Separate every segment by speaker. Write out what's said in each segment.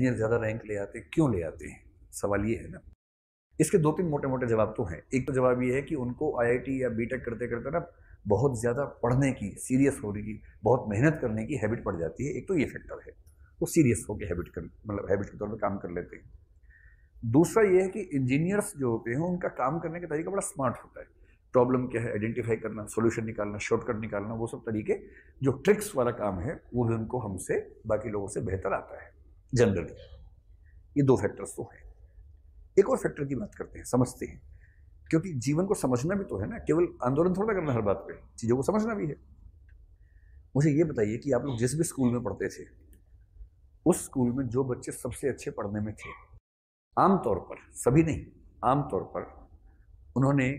Speaker 1: Engineer ज़्यादा rank ले आते, क्यों ले आते हैं? सवाल ये है ना। इसके दो तीन मोटे मोटे जवाब तो हैं। एक तो जवाब ये है कि उनको आईआईटी या बीटेक करते करते ना बहुत ज़्यादा पढ़ने की, सीरियस होने की, बहुत मेहनत करने की हैबिट पड़ जाती है। एक तो ये फैक्टर है, वो सीरियस होकर हैबिट के तौर पर काम कर लेते हैं। दूसरा ये है कि इंजीनियर्स जो होते हैं उनका काम करने का तरीका बड़ा स्मार्ट होता है। प्रॉब्लम क्या है आइडेंटिफाई करना, सॉल्यूशन निकालना, शॉर्टकट निकालना, वो सब तरीके जो ट्रिक्स वाला काम है वो उनको हमसे, बाकी लोगों से बेहतर आता है जनरली। ये दो फैक्टर्स तो हैं। एक और फैक्टर की बात करते हैं, समझते हैं, क्योंकि जीवन को समझना भी तो है ना, केवल आंदोलन थोड़ा करना हर बात पे, चीज़ों को समझना भी है। मुझे ये बताइए कि आप लोग जिस भी स्कूल में पढ़ते थे, उस स्कूल में जो बच्चे सबसे अच्छे पढ़ने में थे, आमतौर पर, सभी नहीं, आमतौर पर उन्होंने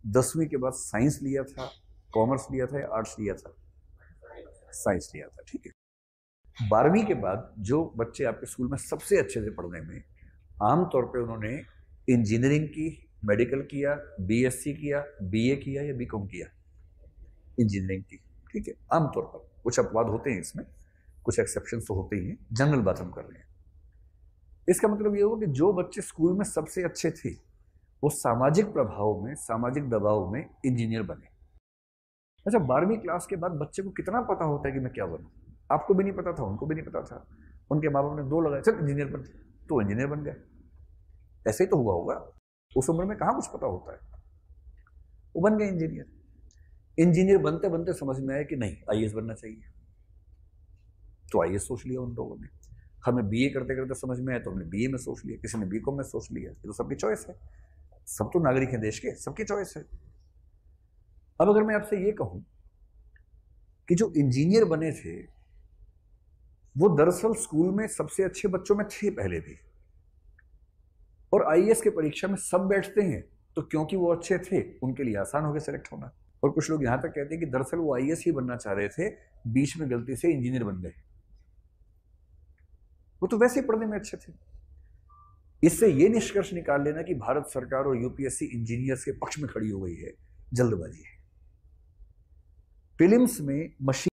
Speaker 1: 10वीं के बाद साइंस लिया था, कॉमर्स लिया था या आर्ट्स लिया था? साइंस लिया था, ठीक है। 12वीं के बाद जो बच्चे आपके स्कूल में सबसे अच्छे थे पढ़ने में, आमतौर पे उन्होंने इंजीनियरिंग की, मेडिकल किया, बीएससी किया, बीए किया या बीकॉम किया, इंजीनियरिंग की, ठीक है। आमतौर पर कुछ अपवाद होते हैं इसमें, कुछ एक्सेप्शन तो होते ही हैं, जनरल बात हम कर रहे हैं। इसका मतलब ये होगा कि जो बच्चे स्कूल में सबसे अच्छे थे वो सामाजिक प्रभाव में, सामाजिक दबाव में इंजीनियर बने। अच्छा, 12वीं क्लास के बाद बच्चे को कितना पता होता है कि मैं क्या बनूं? आपको भी नहीं पता था, उनको भी नहीं पता था। उनके माँ बाप ने दो लगाए, चल इंजीनियर बन, तो इंजीनियर बन गए। ऐसे ही तो हुआ होगा। उस उम्र में कहाँ कुछ पता होता है, वो बन गए इंजीनियर। इंजीनियर बनते बनते समझ में आया कि नहीं, आईएएस बनना चाहिए, तो आईएएस सोच लिया उन लोगों ने। हमें बीए करते करते समझ में आया तो हमने बीए में सोच लिया, किसी ने बीकॉम में सोच लिया। ये तो सबकी चॉइस है, सब तो नागरिक हैं देश के, सबकी चॉइस है। अब अगर मैं आपसे ये कहूं कि जो इंजीनियर बने थे वो दरअसल स्कूल में सबसे अच्छे बच्चों में थे पहले भी, और आईएएस की परीक्षा में सब बैठते हैं, तो क्योंकि वो अच्छे थे उनके लिए आसान हो गया सेलेक्ट होना। और कुछ लोग यहां तक कहते हैं कि दरअसल वो आईएएस ही बनना चाह रहे थे, बीच में गलती से इंजीनियर बन गए, वो तो वैसे ही पढ़ने में अच्छे थे। इससे ये निष्कर्ष निकाल लेना कि भारत सरकार और यूपीएससी इंजीनियर्स के पक्ष में खड़ी हो गई है, जल्दबाजी है। प्रीलिम्स में मशीन